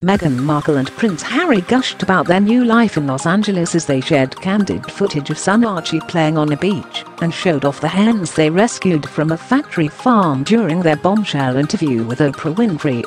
Meghan Markle and Prince Harry gushed about their new life in Los Angeles as they shared candid footage of son Archie playing on a beach and showed off the hens they rescued from a factory farm during their bombshell interview with Oprah Winfrey.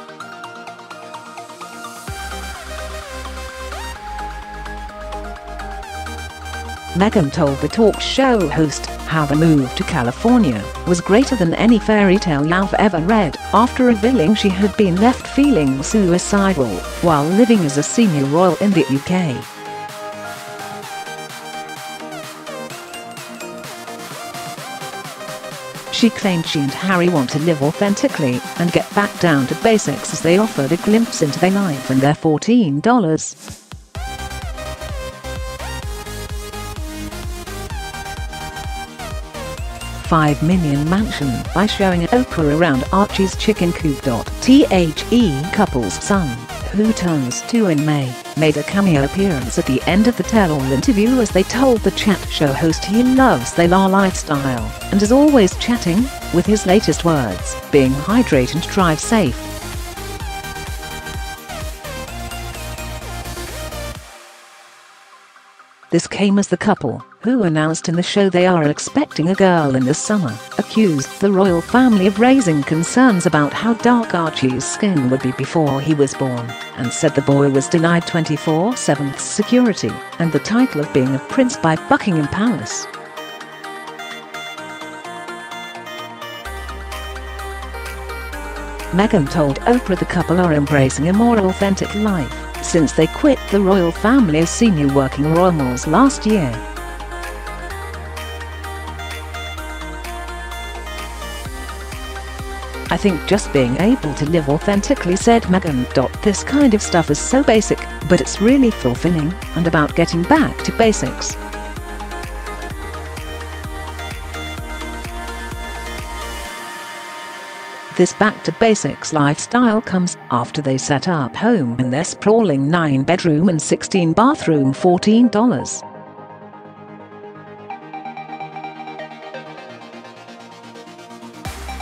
Meghan told the talk show host how the move to California was greater than any fairy tale you've ever read, after revealing she had been left feeling suicidal while living as a senior royal in the UK. She claimed she and Harry want to live authentically and get back down to basics as they offered a glimpse into their life and their $14. 5 million mansion by showing Oprah around Archie's chicken coop. The couple's son, who turns 2 in May, made a cameo appearance at the end of the tell-all interview as they told the chat show host he loves their lifestyle and is always chatting, with his latest words being hydrate and drive safe. This came as the couple, who announced in the show they are expecting a girl in the summer, accused the royal family of raising concerns about how dark Archie's skin would be before he was born, and said the boy was denied 24/7 security and the title of being a prince by Buckingham Palace. Meghan told Oprah the couple are embracing a more authentic life since they quit the royal family as senior working royals last year. "I think just being able to live authentically," said Meghan. "This kind of stuff is so basic, but it's really fulfilling and about getting back to basics." This back-to-basics lifestyle comes after they set up home in their sprawling 9-bedroom and 16-bathroom $14.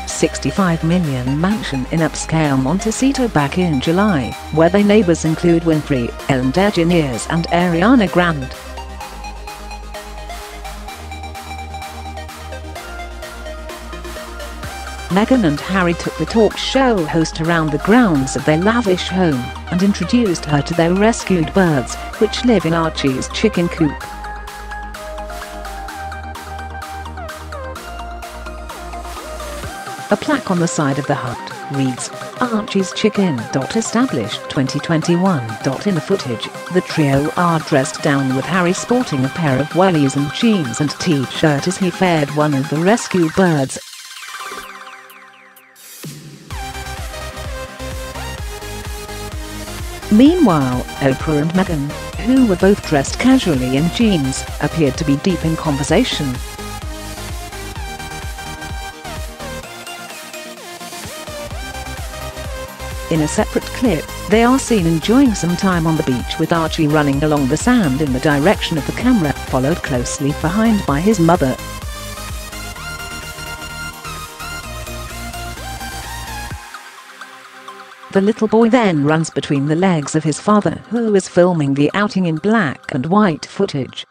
$65 million mansion in upscale Montecito back in July, where their neighbors include Winfrey, Ellen DeGeneres and Ariana Grande. Meghan and Harry took the talk show host around the grounds of their lavish home and introduced her to their rescued birds, which live in Archie's chicken coop. A plaque on the side of the hut reads, "Archie's Chicken." Established 2021. In the footage, the trio are dressed down with Harry sporting a pair of wellies and jeans and t-shirt as he fed one of the rescued birds. Meanwhile, Oprah and Meghan, who were both dressed casually in jeans, appeared to be deep in conversation. In a separate clip, they are seen enjoying some time on the beach with Archie running along the sand in the direction of the camera, followed closely behind by his mother. The little boy then runs between the legs of his father, who is filming the outing in black and white footage.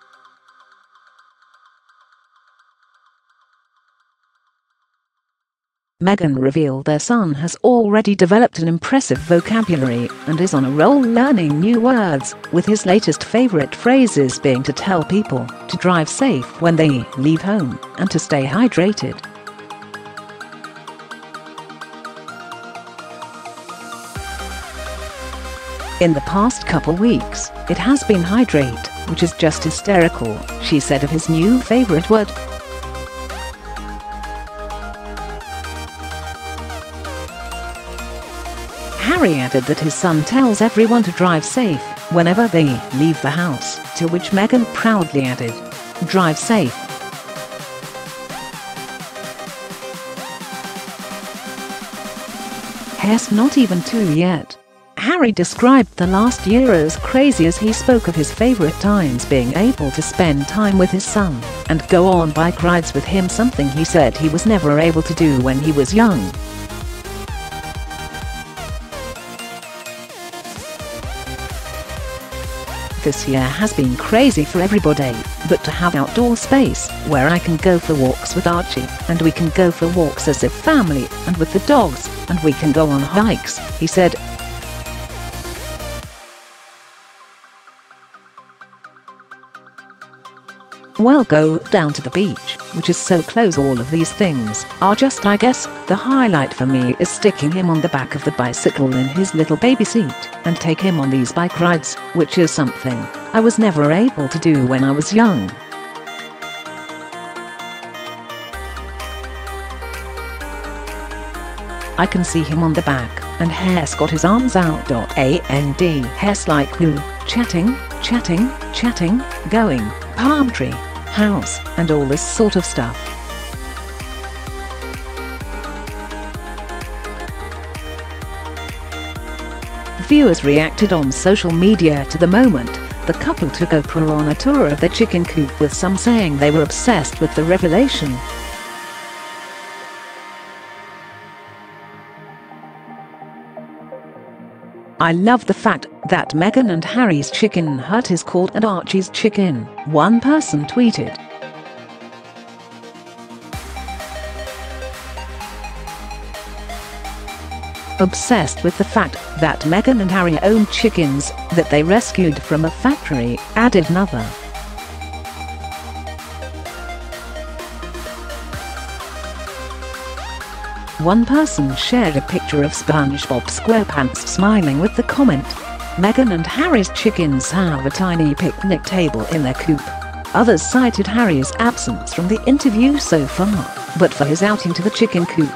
Meghan revealed their son has already developed an impressive vocabulary and is on a roll learning new words, with his latest favorite phrases being to tell people to drive safe when they leave home and to stay hydrated. "In the past couple weeks, it has been hydrate, which is just hysterical," she said of his new favorite word. Harry added that his son tells everyone to drive safe whenever they leave the house, to which Meghan proudly added, "Drive safe." "He's not even 2 yet." Harry described the last year as crazy as he spoke of his favorite times being able to spend time with his son and go on bike rides with him, something he said he was never able to do when he was young. This year has been crazy for everybody, but to have outdoor space where I can go for walks with Archie, and we can go for walks as a family and with the dogs, and we can go on hikes, he said. Well, go down to the beach, which is so close. All of these things are just, I guess, the highlight for me is sticking him on the back of the bicycle in his little baby seat and take him on these bike rides, which is something I was never able to do when I was young. I can see him on the back, and Hare's got his arms out. And Hare's like woo, chatting, going, palm tree, house, and all this sort of stuff. Viewers reacted on social media to the moment the couple took Oprah on a tour of the chicken coop, with some saying they were obsessed with the revelation. I love the fact that Meghan and Harry's chicken hut is called and Archie's chicken, one person tweeted. Obsessed with the fact that Meghan and Harry own chickens that they rescued from a factory, added another. One person shared a picture of SpongeBob SquarePants smiling with the comment, "Meghan and Harry's chickens have a tiny picnic table in their coop." Others cited Harry's absence from the interview so far, but for his outing to the chicken coop.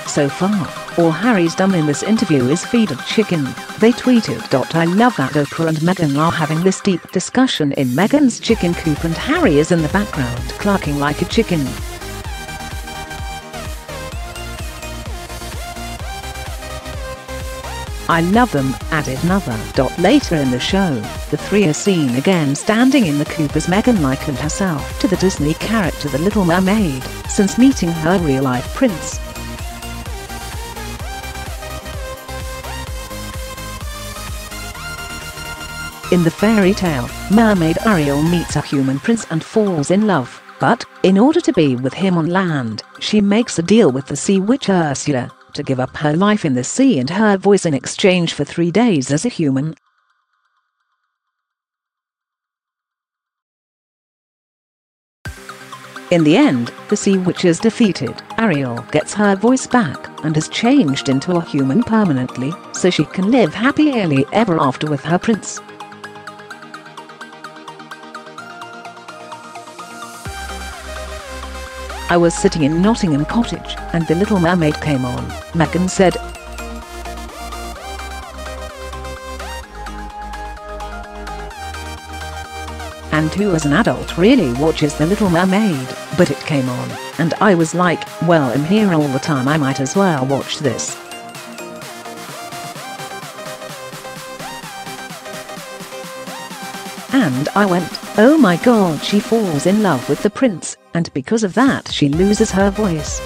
So far, all Harry's done in this interview is feed a chicken, they tweeted. "I love that Oprah and Meghan are having this deep discussion in Meghan's chicken coop and Harry is in the background clucking like a chicken." "I love them," added another. Later in the show, the three are seen again standing in the coop as Meghan likened herself to the Disney character The Little Mermaid since meeting her real-life prince. In the fairy tale, mermaid Ariel meets a human prince and falls in love, but, in order to be with him on land, she makes a deal with the sea witch Ursula to give up her life in the sea and her voice in exchange for 3 days as a human. In the end, the sea witch is defeated, Ariel gets her voice back and is changed into a human permanently, so she can live happily ever after with her prince. "I was sitting in Nottingham Cottage, and The Little Mermaid came on," Meghan said. "And who as an adult really watches The Little Mermaid, but it came on, and I was like, well, I'm here all the time, I might as well watch this." "And I went, oh my god, she falls in love with the prince, and because of that she loses her voice."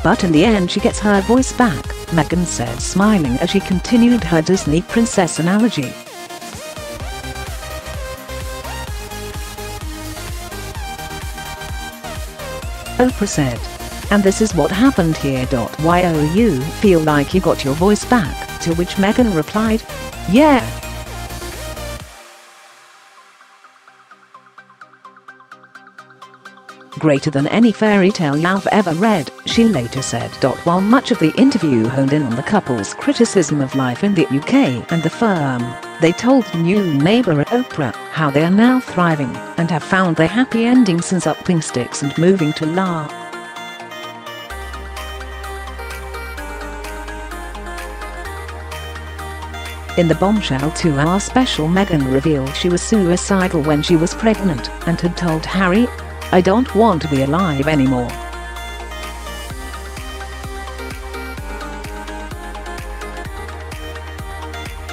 "But in the end she gets her voice back," Meghan said, smiling as she continued her Disney princess analogy. Oprah said, "And this is what happened here. You feel like you got your voice back?" To which Meghan replied, "Yeah." "Greater than any fairy tale I've ever read," she later said. While much of the interview honed in on the couple's criticism of life in the UK and the firm, they told new neighbour Oprah how they are now thriving and have found their happy ending since upping sticks and moving to La. In the Bombshell 2-hour special, Meghan revealed she was suicidal when she was pregnant and had told Harry, "I don't want to be alive anymore."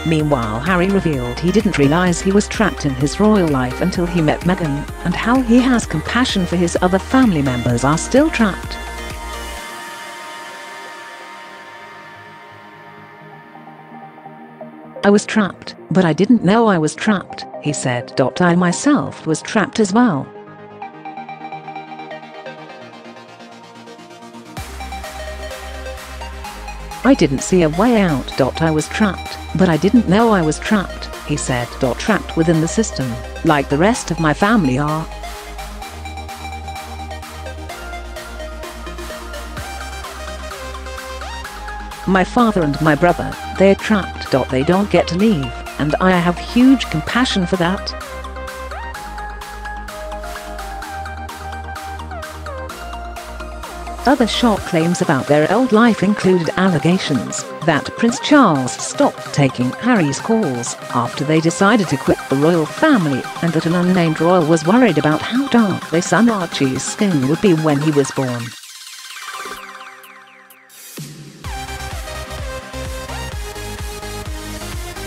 Meanwhile, Harry revealed he didn't realize he was trapped in his royal life until he met Meghan, and how he has compassion for his other family members are still trapped. "I was trapped, but I didn't know I was trapped," he said. "I myself was trapped as well. I didn't see a way out. I was trapped, but I didn't know I was trapped," he said. "Trapped within the system, like the rest of my family are. My father and my brother, they're trapped. They don't get to leave, and I have huge compassion for that." Other shock claims about their old life included allegations that Prince Charles stopped taking Harry's calls after they decided to quit the royal family, and that an unnamed royal was worried about how dark their son Archie's skin would be when he was born.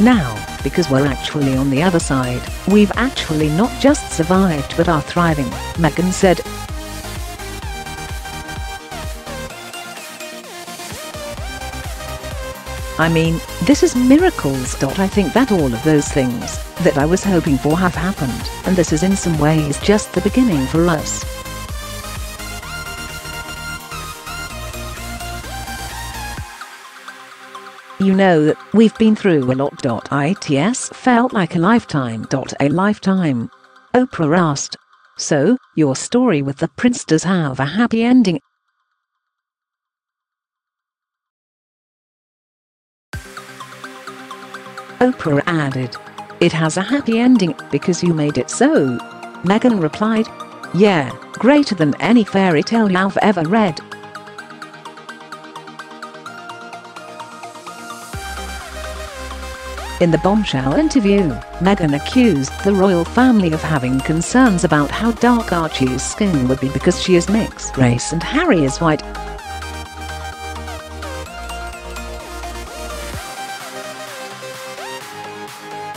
Now, because we're actually on the other side, we've actually not just survived but are thriving, Meghan said. "I mean, this is miracles. I think that all of those things that I was hoping for have happened, and this is in some ways just the beginning for us." "You know that we've been through a lot. It felt like a lifetime. A lifetime?" Oprah asked. "So, your story with the prince does have a happy ending?" Oprah added, "It has a happy ending because you made it so." Meghan replied, "Yeah, greater than any fairy tale I've ever read." In the bombshell interview, Meghan accused the royal family of having concerns about how dark Archie's skin would be because she is mixed race and Harry is white.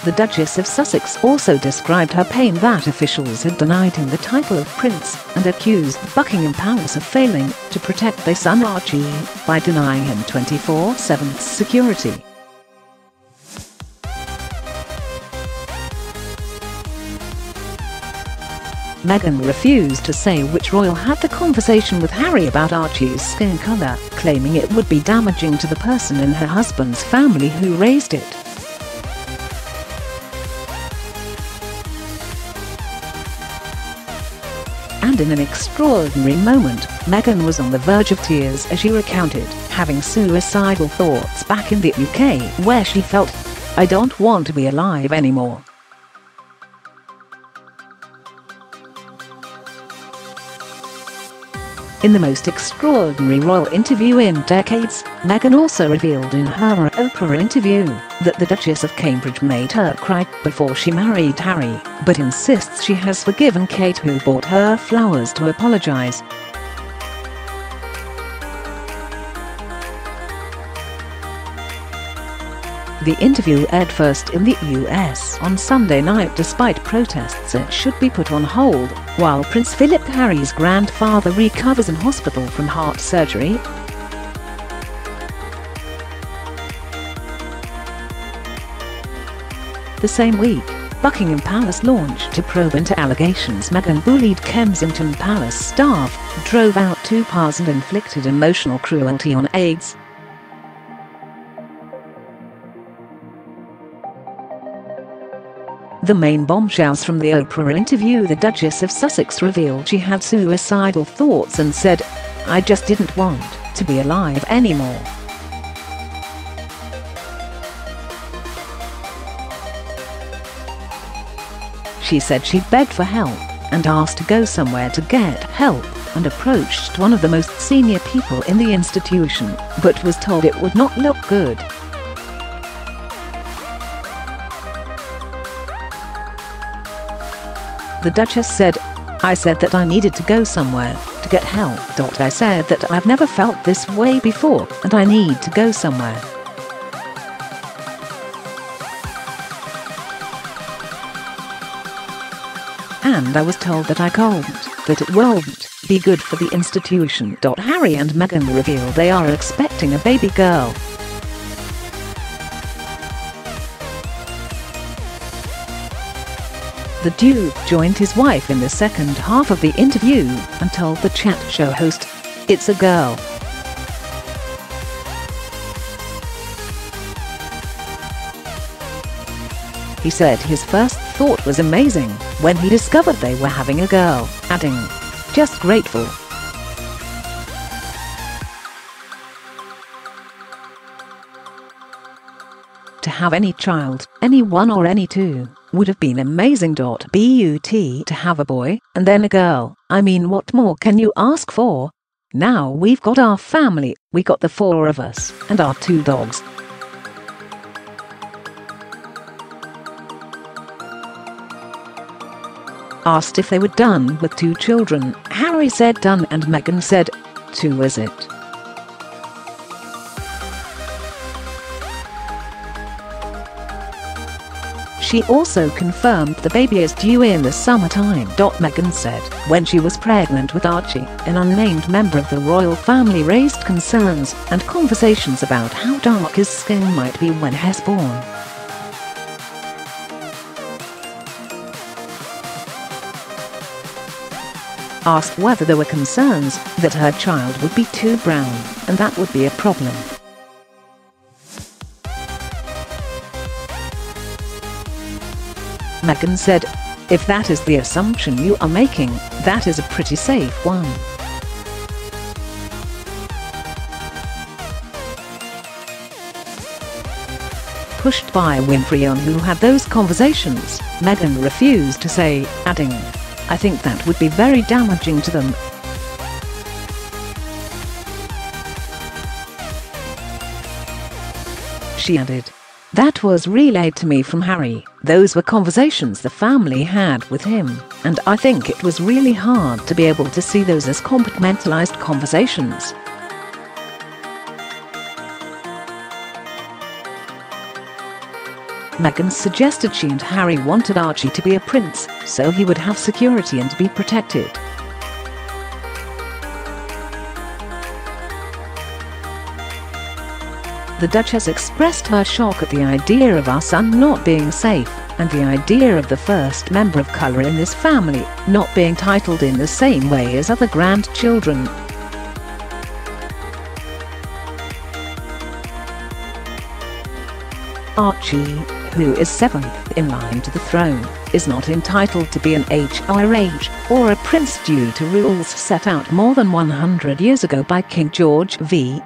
The Duchess of Sussex also described her pain that officials had denied him the title of prince, and accused Buckingham Palace of failing to protect their son Archie by denying him 24/7 security. Meghan refused to say which royal had the conversation with Harry about Archie's skin colour, claiming it would be damaging to the person in her husband's family who raised it. And in an extraordinary moment, Meghan was on the verge of tears as she recounted having suicidal thoughts back in the UK, where she felt, "I don't want to be alive anymore." In the most extraordinary royal interview in decades, Meghan also revealed in her Oprah interview that the Duchess of Cambridge made her cry before she married Harry, but insists she has forgiven Kate, who bought her flowers to apologize. The interview aired first in the US on Sunday night despite protests it should be put on hold, while Prince Philip, Harry's grandfather, recovers in hospital from heart surgery. The same week, Buckingham Palace launched a probe into allegations Meghan bullied Kensington Palace staff, drove out 2 pars and inflicted emotional cruelty on aides. The main bombshells from the Oprah interview: the Duchess of Sussex revealed she had suicidal thoughts and said, "I just didn't want to be alive anymore." She said she begged for help and asked to go somewhere to get help, and approached one of the most senior people in the institution, but was told it would not look good. The Duchess said, "I said that I needed to go somewhere to get help. I said that I've never felt this way before and I need to go somewhere." and I was told that that it won't be good for the institution. Harry and Meghan reveal they are expecting a baby girl. The Duke joined his wife in the second half of the interview and told the chat show host, "It's a girl." He said his first thought was amazing when he discovered they were having a girl, adding, "Just grateful." To have any child, any one or any two, would have been amazing. But to have a boy, and then a girl, I mean, what more can you ask for? Now we've got our family, we got the 4 of us, and our 2 dogs. Asked if they were done with 2 children, Harry said done and Meghan said, 2 is it? She also confirmed the baby is due in the summertime. Meghan said when she was pregnant with Archie, an unnamed member of the royal family raised concerns and conversations about how dark his skin might be when he's born. Asked whether there were concerns that her child would be too brown and that would be a problem. Meghan said, "If that is the assumption you are making, that is a pretty safe one." Pushed by Winfrey on who had those conversations, Meghan refused to say, adding, "I think that would be very damaging to them." She added, "That was relayed to me from Harry. Those were conversations the family had with him, and I think it was really hard to be able to see those as compartmentalized conversations." Meghan suggested she and Harry wanted Archie to be a prince, so he would have security and be protected. The Duchess expressed her shock at the idea of our son not being safe, and the idea of the first member of colour in this family not being titled in the same way as other grandchildren. Archie, who is 7th in line to the throne, is not entitled to be an HRH or a prince due to rules set out more than 100 years ago by King George V.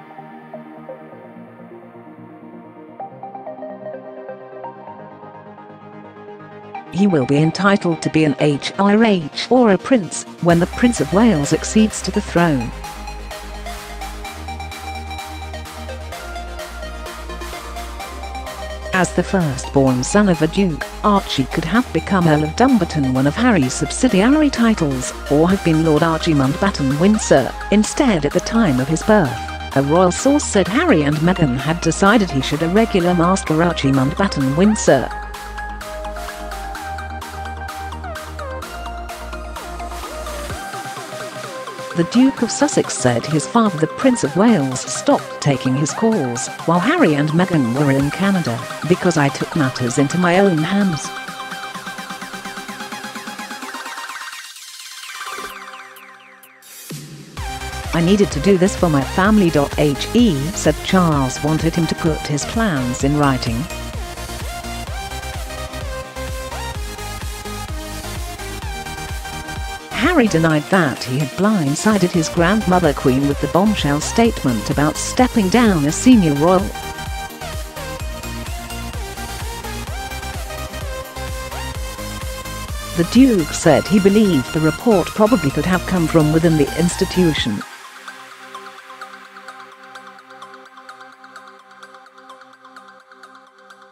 He will be entitled to be an HRH or a prince when the Prince of Wales accedes to the throne. As the firstborn son of a duke, Archie could have become Earl of Dumbarton, one of Harry's subsidiary titles, or have been Lord Archie Mountbatten Windsor instead at the time of his birth. A royal source said Harry and Meghan had decided he should a regular Master Archie Mountbatten Windsor. The Duke of Sussex said his father, the Prince of Wales, stopped taking his calls while Harry and Meghan were in Canada because I took matters into my own hands. I needed to do this for my family. He said Charles wanted him to put his plans in writing. Harry denied that he had blindsided his grandmother Queen with the bombshell statement about stepping down as senior royal. The Duke said he believed the report probably could have come from within the institution.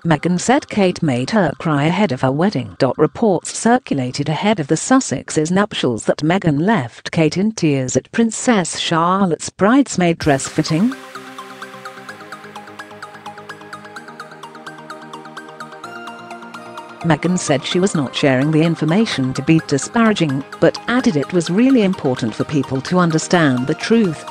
Meghan said Kate made her cry ahead of her wedding. Reports circulated ahead of the Sussexes' nuptials that Meghan left Kate in tears at Princess Charlotte's bridesmaid dress fitting. Meghan said she was not sharing the information to be disparaging, but added it was really important for people to understand the truth.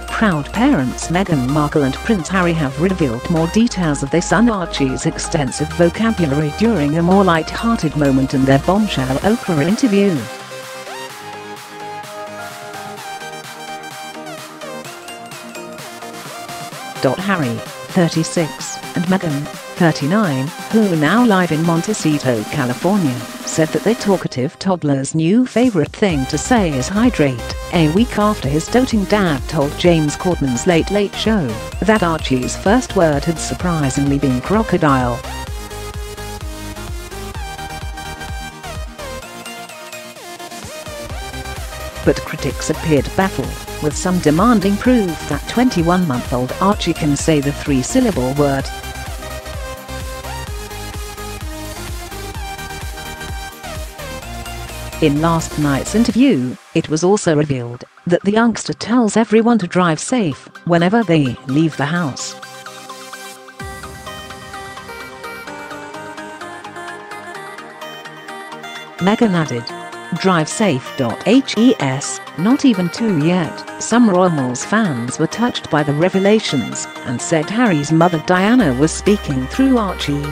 Proud parents Meghan Markle and Prince Harry have revealed more details of their son Archie's extensive vocabulary during a more light-hearted moment in their bombshell Oprah interview. Harry, 36, and Meghan, 39, who now live in Montecito, California, said that their talkative toddler's new favorite thing to say is hydrate, a week after his doting dad told James Corden's Late Late Show that Archie's first word had surprisingly been crocodile. But critics appeared baffled, with some demanding proof that 21-month-old Archie can say the three-syllable word. In last night's interview, it was also revealed that the youngster tells everyone to drive safe whenever they leave the house. Meghan added, "Drive safe.hes, not even 2 yet." Some Royals fans were touched by the revelations and said Harry's mother Diana was speaking through Archie.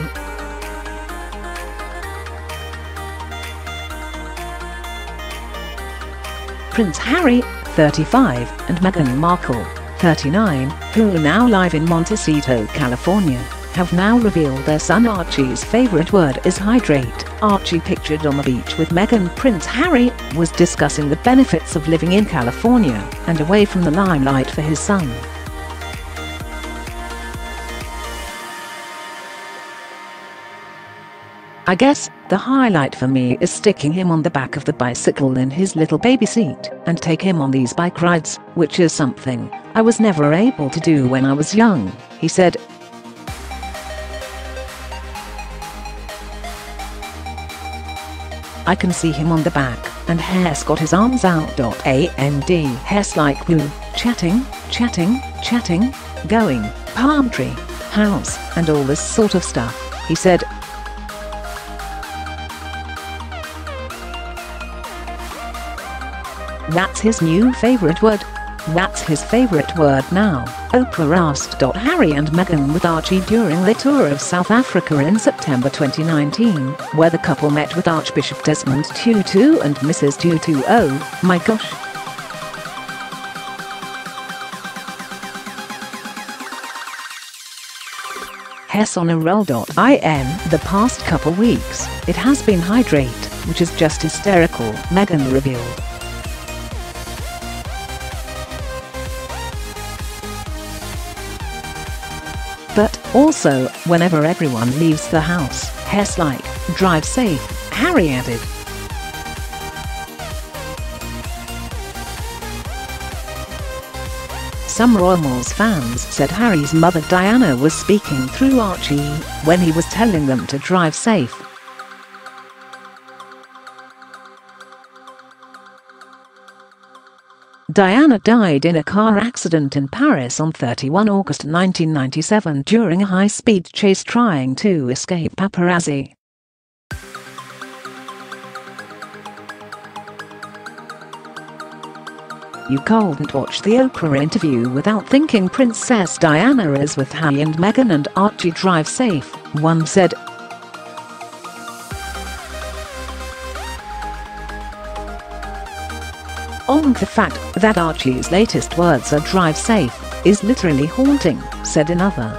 Prince Harry, 35, and Meghan Markle, 39, who now live in Montecito, California, have now revealed their son Archie's favorite word is hydrate. Archie, pictured on the beach with Meghan. Prince Harry was discussing the benefits of living in California and away from the limelight for his son. "I guess the highlight for me is sticking him on the back of the bicycle in his little baby seat and take him on these bike rides, which is something I was never able to do when I was young," he said. "I can see him on the back, and Hair's got his arms out. And Hair's like woo, chatting, going, palm tree, house, and all this sort of stuff," he said. "That's his new favorite word. That's his favorite word now," Oprah asked. Harry and Meghan with Archie during their tour of South Africa in September 2019, where the couple met with Archbishop Desmond Tutu and Mrs. Tutu. "Oh my gosh. Hess on a roll. In the past couple weeks, it has been hydrate, which is just hysterical," Meghan revealed. "But also, whenever everyone leaves the house, Hess like, drive safe," Harry added. Some Royals fans said Harry's mother Diana was speaking through Archie when he was telling them to drive safe. Diana died in a car accident in Paris on 31 August 1997 during a high-speed chase trying to escape paparazzi. "You can't watch the Oprah interview without thinking Princess Diana is with Harry and Meghan and Archie. Drive safe," one said. "The fact that Archie's latest words are drive safe is literally haunting," said another.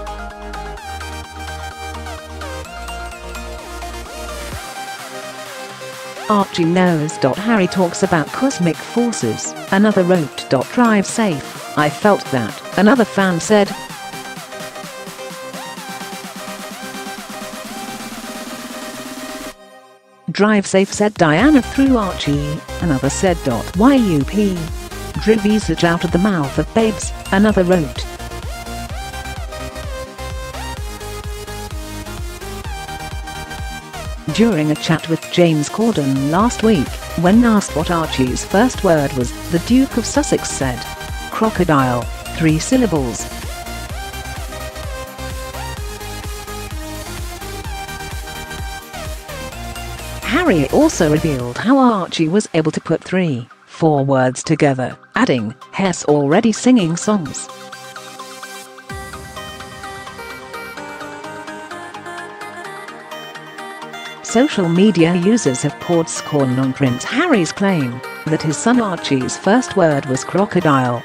"Archie knows. Harry talks about cosmic forces," another wrote. "Drive safe, I felt that," another fan said. "Drive safe," said Diana through Archie, another said. "Yup. Driv visage out of the mouth of babes," another wrote. During a chat with James Corden last week, when asked what Archie's first word was, the Duke of Sussex said, "Crocodile." 3 syllables. Harry also revealed how Archie was able to put 3-4 words together, adding, "Hess already singing songs." Social media users have poured scorn on Prince Harry's claim that his son Archie's first word was crocodile.